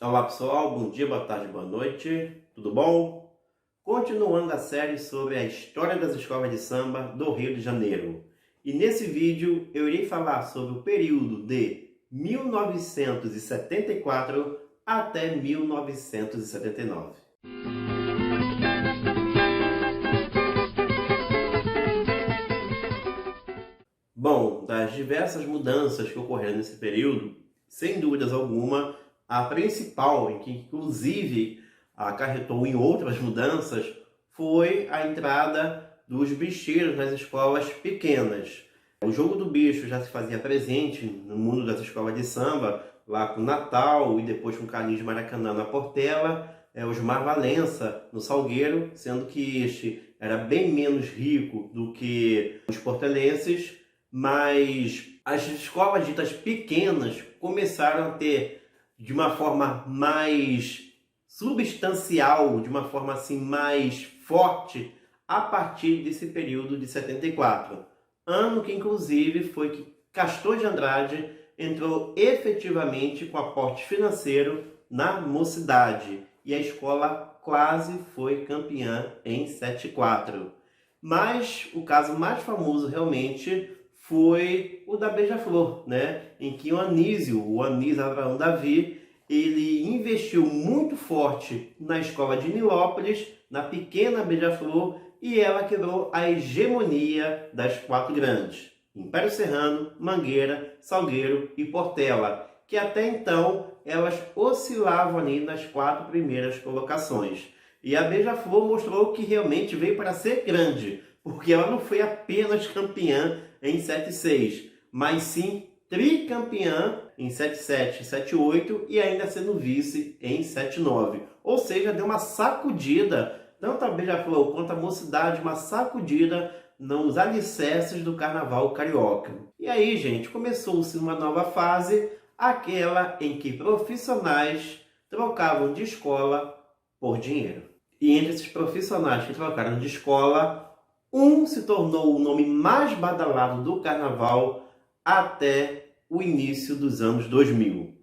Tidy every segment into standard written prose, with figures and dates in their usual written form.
Olá pessoal, bom dia, boa tarde, boa noite, tudo bom? Continuando a série sobre a história das escolas de samba do Rio de Janeiro. E nesse vídeo eu irei falar sobre o período de 1974 até 1979. Bom, das diversas mudanças que ocorreram nesse período, sem dúvidas alguma, a principal, em que inclusive acarretou em outras mudanças, foi a entrada dos bicheiros nas escolas pequenas. O jogo do bicho já se fazia presente no mundo das escolas de samba, lá com Natal e depois com Carlinhos de Maracanã na Portela, Osmar Valença no Salgueiro, sendo que este era bem menos rico do que os portelenses, mas as escolas ditas pequenas começaram a ter, de uma forma mais substancial, de uma forma assim mais forte, a partir desse período de 74. Ano que inclusive foi que Castor de Andrade entrou efetivamente com aporte financeiro na mocidade e a escola quase foi campeã em 74. Mas o caso mais famoso realmente foi o da Beija-Flor, né? Em que o Anísio Abraão Davi, ele investiu muito forte na escola de Nilópolis, na pequena Beija-Flor, e ela quebrou a hegemonia das quatro grandes: Império Serrano, Mangueira, Salgueiro e Portela, que até então elas oscilavam ali nas quatro primeiras colocações. E a Beija-Flor mostrou que realmente veio para ser grande, porque ela não foi apenas campeã em 76, mas sim tricampeã em 77 e 78 e ainda sendo vice em 79. Ou seja, deu uma sacudida, tanto a Beija-Flor quanto a mocidade, uma sacudida nos alicerces do carnaval carioca. E aí, gente, começou-se uma nova fase, aquela em que profissionais trocavam de escola por dinheiro. E entre esses profissionais que trocaram de escola, um se tornou o nome mais badalado do carnaval até o início dos anos 2000.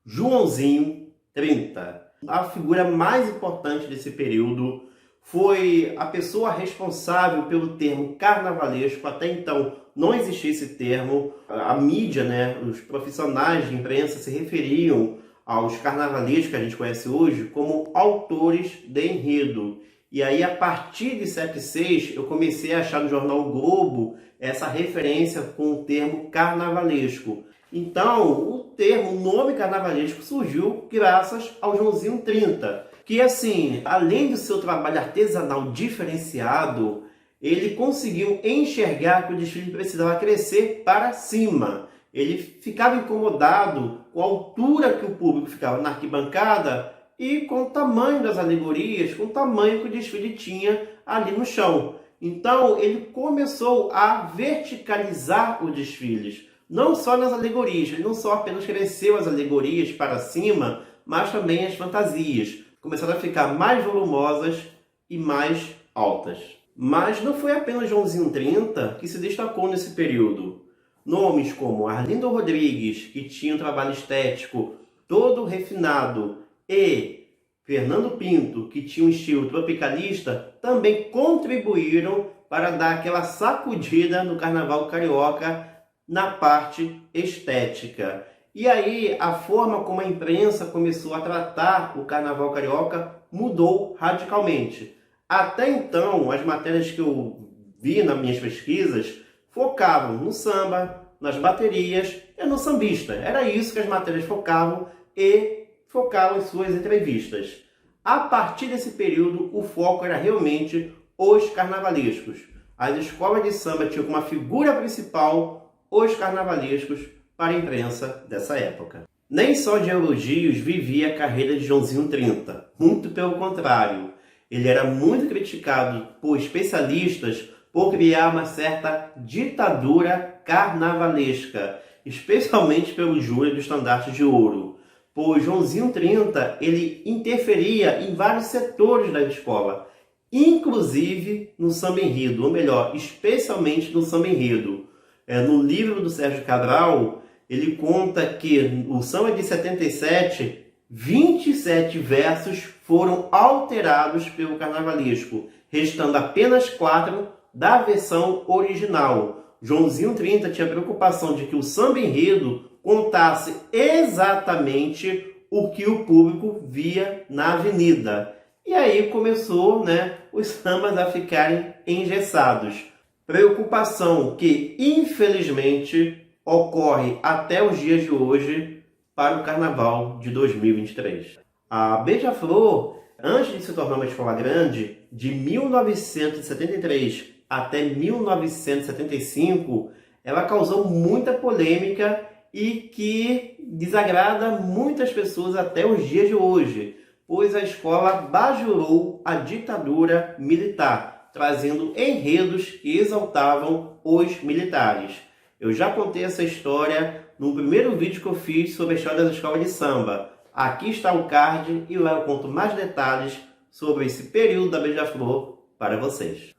Joãozinho 30. A figura mais importante desse período foi a pessoa responsável pelo termo carnavalesco. Até então não existia esse termo. A mídia, né, os profissionais de imprensa se referiam aos carnavalescos que a gente conhece hoje como autores de enredo. E aí, a partir de 76, eu comecei a achar no jornal o Globo essa referência com o termo carnavalesco. Então, o nome carnavalesco surgiu graças ao Joãozinho 30, que assim, além do seu trabalho artesanal diferenciado, ele conseguiu enxergar que o desfile precisava crescer para cima. Ele ficava incomodado com a altura que o público ficava na arquibancada e com o tamanho das alegorias, com o tamanho que o desfile tinha ali no chão. Então, ele começou a verticalizar os desfiles, não só nas alegorias. Ele não só apenas cresceu as alegorias para cima, mas também as fantasias. Começaram a ficar mais volumosas e mais altas. Mas não foi apenas Joãozinho 30 que se destacou nesse período. Nomes como Arlindo Rodrigues, que tinha um trabalho estético todo refinado, e Fernando Pinto, que tinha um estilo tropicalista, também contribuíram para dar aquela sacudida no carnaval carioca na parte estética. E aí a forma como a imprensa começou a tratar o carnaval carioca mudou radicalmente. Até então, as matérias que eu vi nas minhas pesquisas focavam no samba, nas baterias e no sambista. Era isso que as matérias focavam e focavam em suas entrevistas. A partir desse período, o foco era realmente os carnavalescos. As escolas de samba tinham como figura principal os carnavalescos para a imprensa dessa época. Nem só de elogios vivia a carreira de Joãozinho 30. Muito pelo contrário. Ele era muito criticado por especialistas por criar uma certa ditadura carnavalesca, especialmente pelo júri do Estandarte de Ouro. Pois Joãozinho 30, ele interferia em vários setores da escola, inclusive no samba-enredo, ou melhor, especialmente no samba-enredo. No livro do Sérgio Cabral, ele conta que o samba de 77 27 versos foram alterados pelo carnavalesco, restando apenas 4 da versão original. Joãozinho 30 tinha preocupação de que o samba enredo contasse exatamente o que o público via na avenida. E aí começou, os sambas a ficarem engessados. Preocupação que, infelizmente, ocorre até os dias de hoje para o Carnaval de 2023. A Beija-Flor, antes de se tornar uma escola grande, de 1973 até 1975, ela causou muita polêmica e que desagrada muitas pessoas até os dias de hoje, pois a escola bajulou a ditadura militar, trazendo enredos que exaltavam os militares. Eu já contei essa história no primeiro vídeo que eu fiz sobre a história das escolas de samba. Aqui está o card e lá eu conto mais detalhes sobre esse período da Beija-Flor para vocês.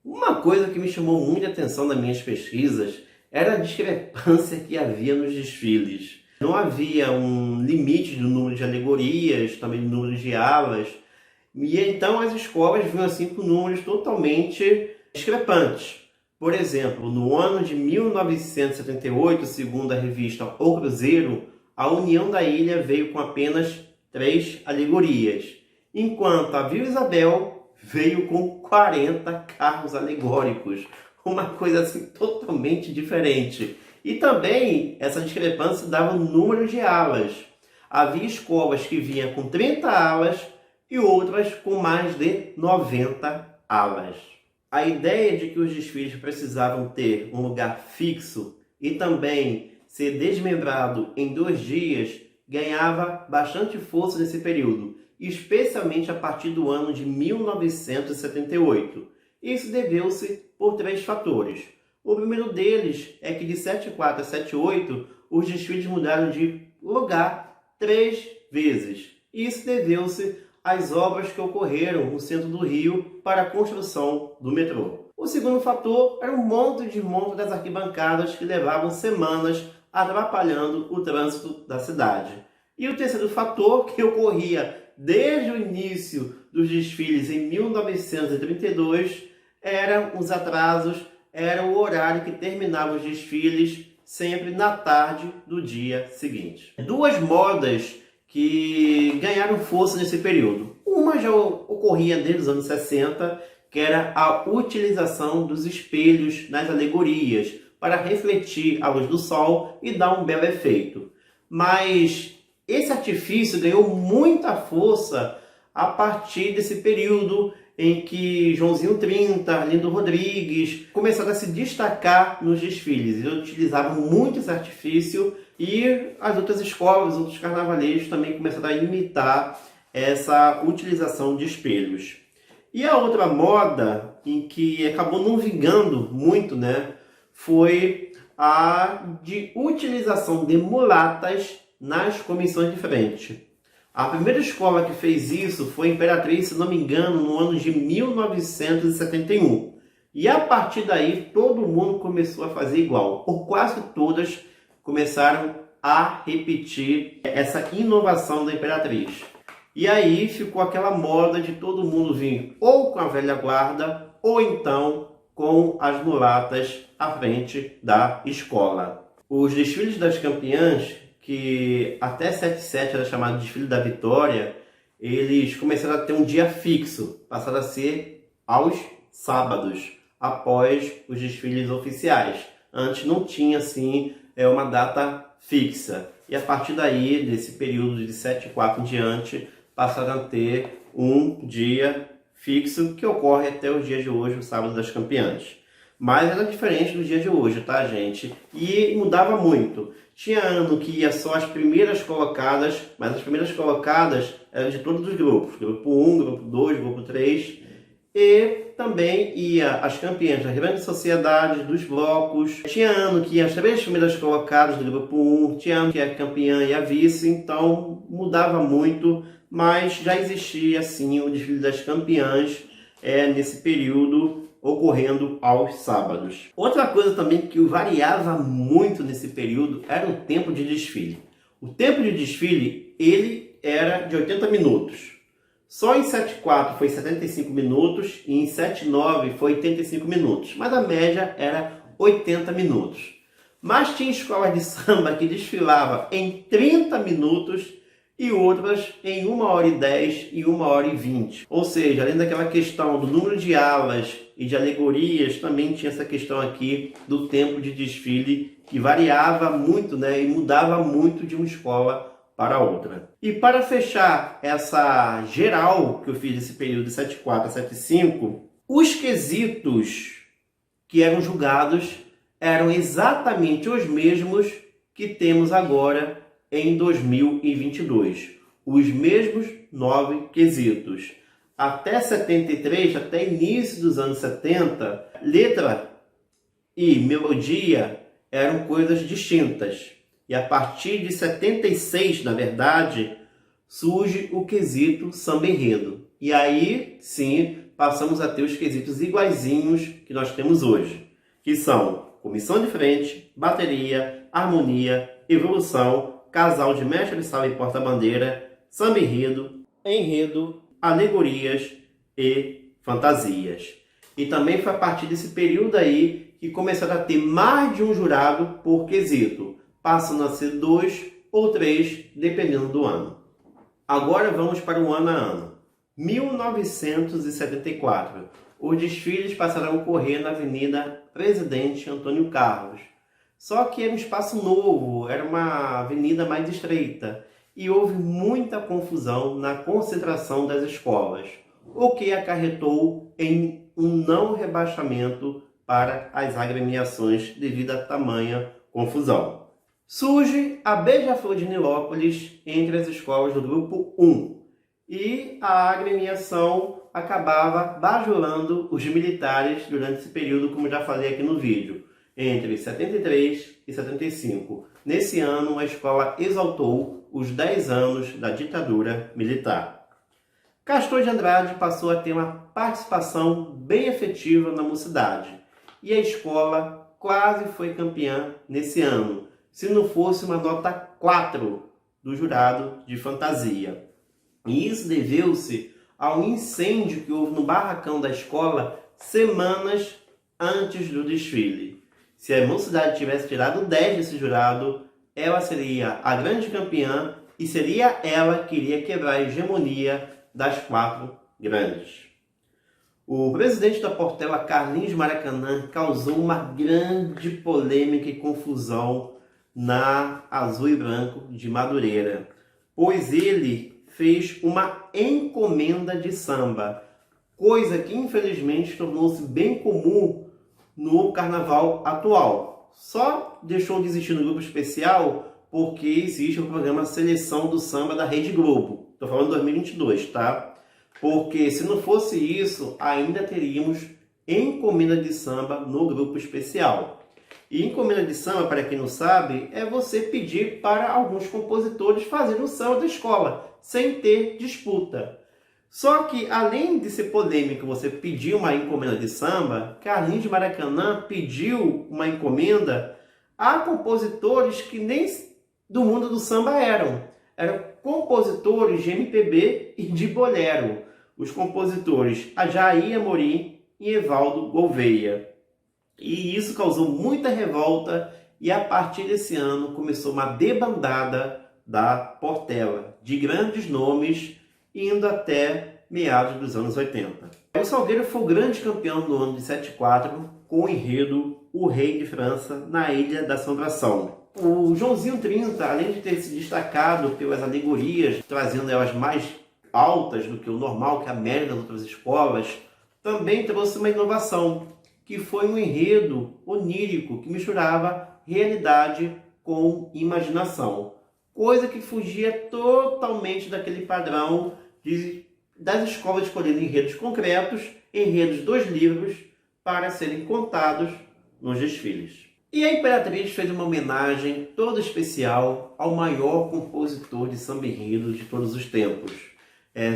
Uma coisa que me chamou muita atenção nas minhas pesquisas era a discrepância que havia nos desfiles. Não havia um limite do número de alegorias, também do número de alas, e então as escolas vinham assim com números totalmente discrepantes. Por exemplo, no ano de 1978, segundo a revista O Cruzeiro, a União da Ilha veio com apenas 3 alegorias, enquanto a Vila Isabel veio com 40 carros alegóricos. Uma coisa assim totalmente diferente. E também essa discrepância dava o número de alas. Havia escolas que vinham com 30 alas e outras com mais de 90 alas. A ideia de que os desfiles precisavam ter um lugar fixo e também ser desmembrado em 2 dias ganhava bastante força nesse período, especialmente a partir do ano de 1978. Isso deveu-se por 3 fatores. O primeiro deles é que de 74 a 78, os desfiles mudaram de lugar 3 vezes. Isso deveu-se às obras que ocorreram no centro do Rio para a construção do metrô. O segundo fator era o monte de desmonte das arquibancadas que levavam semanas atrapalhando o trânsito da cidade. E o terceiro fator, que ocorria desde o início dos desfiles em 1932, eram os atrasos, era o horário que terminavam os desfiles sempre na tarde do dia seguinte. 2 modas que ganharam força nesse período. Uma já ocorria desde os anos 60, que era a utilização dos espelhos nas alegorias para refletir a luz do sol e dar um belo efeito. Mas esse artifício ganhou muita força a partir desse período em que Joãozinho 30, Arlindo Rodrigues começaram a se destacar nos desfiles. Eles utilizavam muito esse artifício e as outras escolas, os outros carnavalescos também começaram a imitar essa utilização de espelhos. E a outra moda em que acabou não vingando muito, foi a de utilização de mulatas nas comissões de frente. A primeira escola que fez isso foi a Imperatriz, se não me engano, no ano de 1971. E a partir daí, todo mundo começou a fazer igual. Ou quase todas começaram a repetir essa inovação da Imperatriz. E aí ficou aquela moda de todo mundo vir ou com a velha guarda, ou então com as mulatas à frente da escola. Os desfiles das campeãs, que até 77 era chamado de desfile da Vitória, eles começaram a ter um dia fixo, passaram a ser aos sábados, após os desfiles oficiais. Antes não tinha assim uma data fixa. E a partir daí, desse período de 74 em diante, passaram a ter um dia fixo que ocorre até os dias de hoje, o sábado das campeãs. Mas era diferente do dia de hoje, tá, gente? E mudava muito. Tinha ano que ia só as primeiras colocadas, mas as primeiras colocadas eram de todos os grupos. Grupo 1, grupo 2, grupo 3. E também ia as campeãs das grandes sociedades, dos blocos. Tinha ano que ia as 3 primeiras colocadas do grupo 1. Tinha ano que ia a campeã e a vice. Então mudava muito, mas já existia assim o desfile das campeãs nesse período, ocorrendo aos sábados. Outra coisa também que variava muito nesse período era o tempo de desfile. O tempo de desfile, ele era de 80 minutos. Só em 7/4 foi 75 minutos e em 7/9 foi 85 minutos. Mas a média era 80 minutos. Mas tinha escolas de samba que desfilava em 30 minutos e outras em 1h10 e 1h20. Ou seja, além daquela questão do número de alas e de alegorias, também tinha essa questão aqui do tempo de desfile, que variava muito, né, e mudava muito de uma escola para outra. E para fechar essa geral que eu fiz nesse período de 7/4 a 7/5, os quesitos que eram julgados eram exatamente os mesmos que temos agora em 2022. Os mesmos 9 quesitos. Até 73, até início dos anos 70, letra e melodia eram coisas distintas. E a partir de 76, na verdade, surge o quesito samba enredo. E aí, sim, passamos a ter os quesitos iguaizinhos que nós temos hoje, que são comissão de frente, bateria, harmonia, evolução, casal de mestre de sala e porta-bandeira, samba enredo, alegorias e fantasias. E também foi a partir desse período aí que começaram a ter mais de um jurado por quesito, passando a ser 2 ou 3, dependendo do ano. Agora vamos para o ano a ano. 1974. Os desfiles passaram a ocorrer na Avenida Presidente Antônio Carlos. Só que era um espaço novo, era uma avenida mais estreita e houve muita confusão na concentração das escolas, o que acarretou em um não rebaixamento para as agremiações devido a tamanha confusão. Surge a Beija-Flor de Nilópolis entre as escolas do grupo 1 e a agremiação acabava bajulando os militares durante esse período, como já falei aqui no vídeo, entre 73 e 75. Nesse ano, a escola exaltou os 10 anos da ditadura militar. Castor de Andrade passou a ter uma participação bem efetiva na mocidade, e a escola quase foi campeã nesse ano, se não fosse uma nota 4 do jurado de fantasia. E isso deveu-se ao incêndio que houve no barracão da escola semanas antes do desfile. Se a mocidade tivesse tirado 10 desse jurado, ela seria a grande campeã e seria ela que iria quebrar a hegemonia das 4 grandes. O presidente da Portela, Carlinhos Maracanã, causou uma grande polêmica e confusão na Azul e Branco de Madureira, pois ele fez uma encomenda de samba, coisa que infelizmente tornou-se bem comum no carnaval atual. Só deixou de existir no grupo especial porque existe o programa Seleção do Samba da Rede Globo. Estou falando de 2022, tá? Porque se não fosse isso, ainda teríamos encomenda de samba no grupo especial. E encomenda de samba, para quem não sabe, é você pedir para alguns compositores fazerem o samba da escola, sem ter disputa. Só que, além de ser polêmico você pedir uma encomenda de samba, Carlinhos de Maracanã pediu uma encomenda a compositores que nem do mundo do samba eram. Eram compositores de MPB e de bolero. Os compositores Jair Amorim e Evaldo Gouveia. E isso causou muita revolta e a partir desse ano começou uma debandada da Portela, de grandes nomes, indo até meados dos anos 80. O Salgueiro foi o grande campeão no ano de 74, com o enredo O Rei de França, na Ilha da Assombração. O Joãozinho 30, além de ter se destacado pelas alegorias, trazendo elas mais altas do que o normal, que a média das outras escolas, também trouxe uma inovação, que foi um enredo onírico que misturava realidade com imaginação. Coisa que fugia totalmente daquele padrão das escolas escolhendo enredos concretos, enredos dos livros, para serem contados nos desfiles. E a Imperatriz fez uma homenagem toda especial ao maior compositor de samba-enredo de todos os tempos.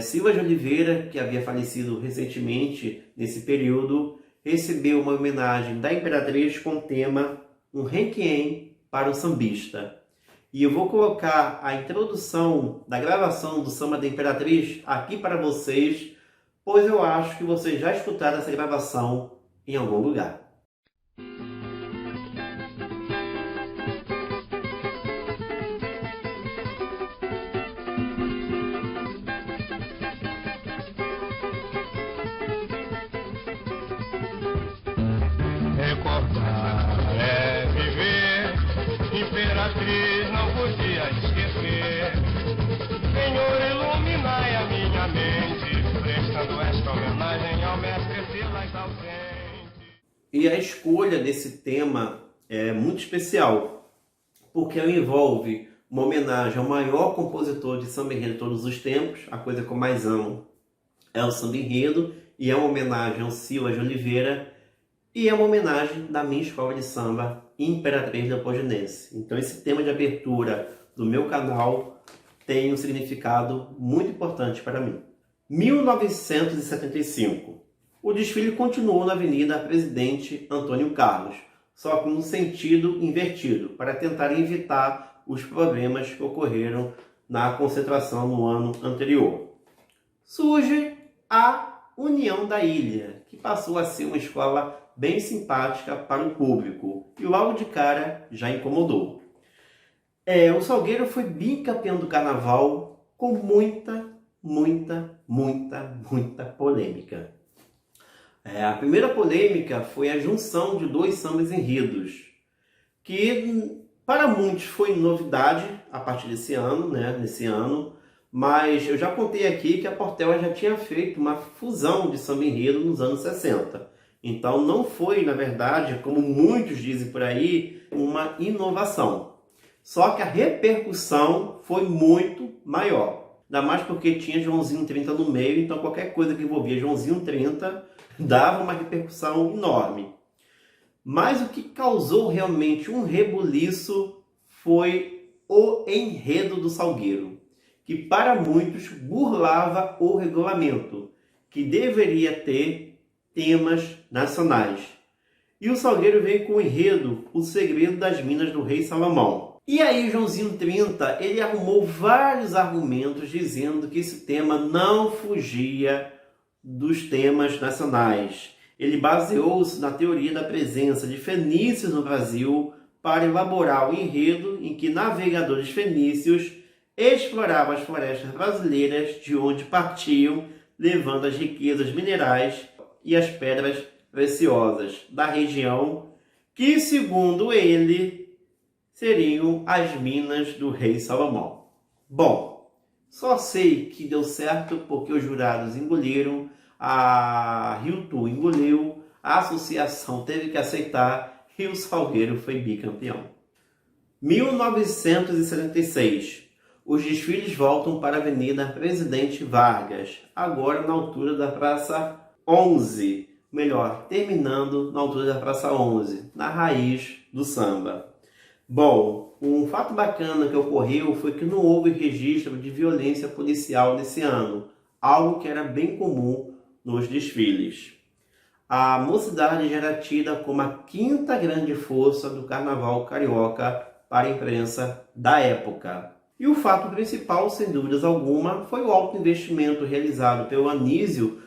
Silva de Oliveira, que havia falecido recentemente nesse período, recebeu uma homenagem da Imperatriz com o tema Um Requiem para o Sambista. E eu vou colocar a introdução da gravação do Samba da Imperatriz aqui para vocês, pois eu acho que vocês já escutaram essa gravação em algum lugar. Recordar é viver, Imperatriz não podia esquecer. Senhor, iluminai a minha mente, prestando esta homenagem ao mestre Silas ausente. E a escolha desse tema é muito especial, porque ela envolve uma homenagem ao maior compositor de samba enredo de todos os tempos. A coisa que eu mais amo é o samba enredo, e é uma homenagem ao Silas de Oliveira, e é uma homenagem da minha escola de samba, Imperatriz Leopoldinense. Então esse tema de abertura do meu canal tem um significado muito importante para mim. 1975. O desfile continuou na Avenida Presidente Antônio Carlos, só que num sentido invertido, para tentar evitar os problemas que ocorreram na concentração no ano anterior. Surge a União da Ilha, que passou a ser uma escola bem simpática para o público e logo de cara já incomodou. O Salgueiro foi bicampeão do carnaval com muita polêmica. A primeira polêmica foi a junção de dois sambas enredos, que para muitos foi novidade a partir desse ano, nesse ano, mas eu já contei aqui que a Portela já tinha feito uma fusão de samba enredo nos anos 60. Então não foi, na verdade, como muitos dizem por aí, uma inovação. Só que a repercussão foi muito maior. Ainda mais porque tinha Joãozinho 30 no meio, então qualquer coisa que envolvia Joãozinho 30 dava uma repercussão enorme. Mas o que causou realmente um rebuliço foi o enredo do Salgueiro, que para muitos burlava o regulamento, que deveria ter temas nacionais. E o Salgueiro veio com o enredo O Segredo das Minas do Rei Salomão. E aí Joãozinho 30, ele arrumou vários argumentos dizendo que esse tema não fugia dos temas nacionais. Ele baseou-se na teoria da presença de fenícios no Brasil para elaborar o enredo em que navegadores fenícios exploravam as florestas brasileiras de onde partiam, levando as riquezas minerais e as pedras preciosas da região, que, segundo ele, seriam as minas do rei Salomão. Bom, só sei que deu certo porque os jurados engoliram, a Rio Tour engoliu, a associação teve que aceitar e o Salgueiro foi bicampeão. 1976. Os desfiles voltam para a Avenida Presidente Vargas, agora na altura da Praça 11, terminando na altura da Praça 11, na raiz do samba. Bom, um fato bacana que ocorreu foi que não houve registro de violência policial nesse ano, algo que era bem comum nos desfiles. A mocidade já era tida como a quinta grande força do carnaval carioca para a imprensa da época. E o fato principal, sem dúvidas alguma, foi o alto investimento realizado pelo Anísio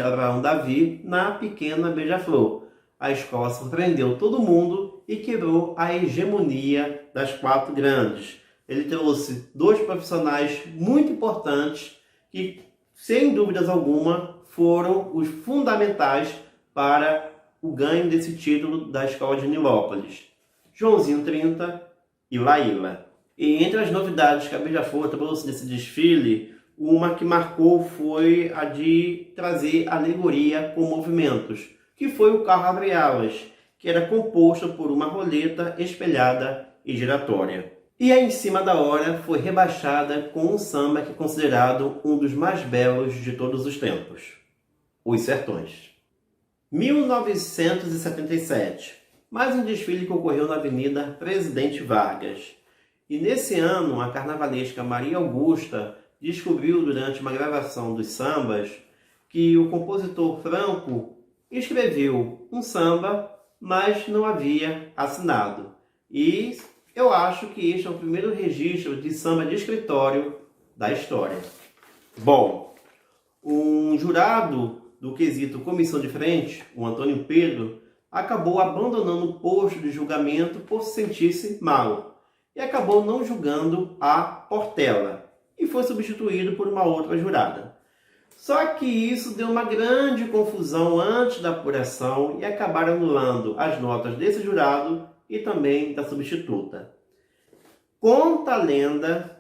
Abraão Davi na pequena Beija-Flor. A escola surpreendeu todo mundo e quebrou a hegemonia das quatro grandes. Ele trouxe dois profissionais muito importantes que, sem dúvidas alguma, foram os fundamentais para o ganho desse título da escola de Nilópolis: Joãozinho 30 e Laíla. E entre as novidades que a Beija-Flor trouxe nesse desfile, uma que marcou foi a de trazer alegoria com movimentos, que foi o carro abre-alas, que era composto por uma roleta espelhada e giratória. E aí, em cima da hora, foi rebaixada com um samba que é considerado um dos mais belos de todos os tempos: Os Sertões. 1977. Mais um desfile que ocorreu na Avenida Presidente Vargas. E nesse ano, a carnavalesca Maria Augusta descobriu durante uma gravação dos sambas que o compositor Franco escreveu um samba, mas não havia assinado. E eu acho que este é o primeiro registro de samba de escritório da história. Bom, um jurado do quesito comissão de frente, o Antônio Pedro, acabou abandonando o posto de julgamento por se sentir-se mal e acabou não julgando a Portela e foi substituído por uma outra jurada. Só que isso deu uma grande confusão antes da apuração e acabaram anulando as notas desse jurado e também da substituta. Conta a lenda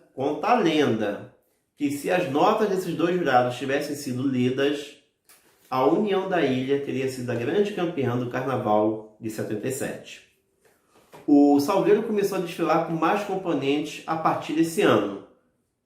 que se as notas desses dois jurados tivessem sido lidas, a União da Ilha teria sido a grande campeã do Carnaval de 77. O Salgueiro começou a desfilar com mais componentes a partir desse ano.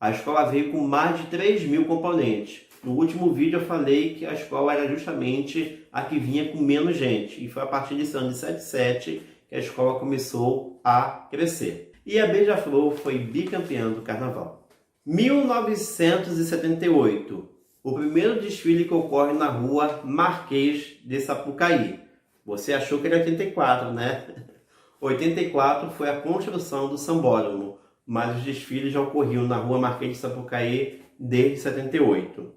A escola veio com mais de 3.000 componentes. No último vídeo eu falei que a escola era justamente a que vinha com menos gente. E foi a partir desse ano de 77 que a escola começou a crescer. E a Beija-Flor foi bicampeã do Carnaval. 1978. O primeiro desfile que ocorre na rua Marquês de Sapucaí. Você achou que era 84, né? 84 foi a construção do sambódromo, mas os desfiles já ocorriam na rua Marquês de Sapucaí desde 78.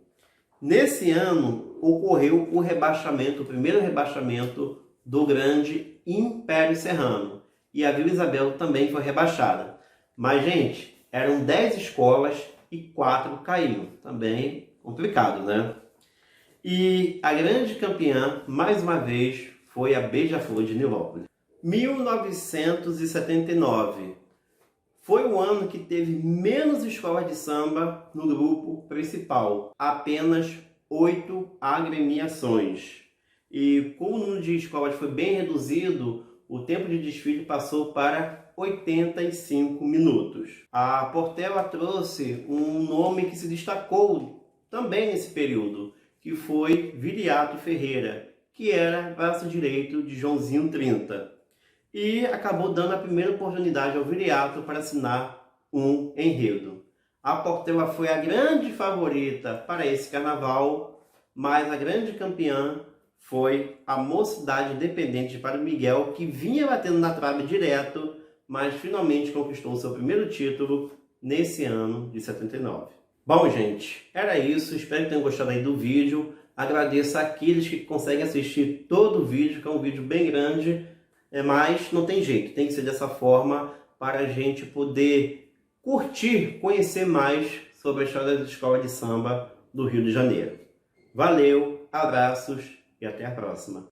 Nesse ano, ocorreu o rebaixamento, o primeiro rebaixamento do grande Império Serrano. E a Vila Isabel também foi rebaixada. Mas, gente, eram 10 escolas e 4 caíram. Também complicado, né? E a grande campeã, mais uma vez, foi a Beija-Flor de Nilópolis. 1979. Foi o ano que teve menos escolas de samba no grupo principal. Apenas 8 agremiações. E como o número de escolas foi bem reduzido, o tempo de desfile passou para 85 minutos. A Portela trouxe um nome que se destacou também nesse período, que foi Viriato Ferreira, que era braço direito de Joãozinho 30. E acabou dando a primeira oportunidade ao Viriato para assinar um enredo. A Portela foi a grande favorita para esse carnaval, mas a grande campeã foi a Mocidade Independente de Padre Miguel, que vinha batendo na trave direto, mas finalmente conquistou seu primeiro título nesse ano de 79. Bom, gente, era isso. Espero que tenham gostado aí do vídeo. Agradeço àqueles que conseguem assistir todo o vídeo, que é um vídeo bem grande, mas não tem jeito, tem que ser dessa forma para a gente poder curtir, conhecer mais sobre a história da escola de samba do Rio de Janeiro. Valeu, abraços e até a próxima.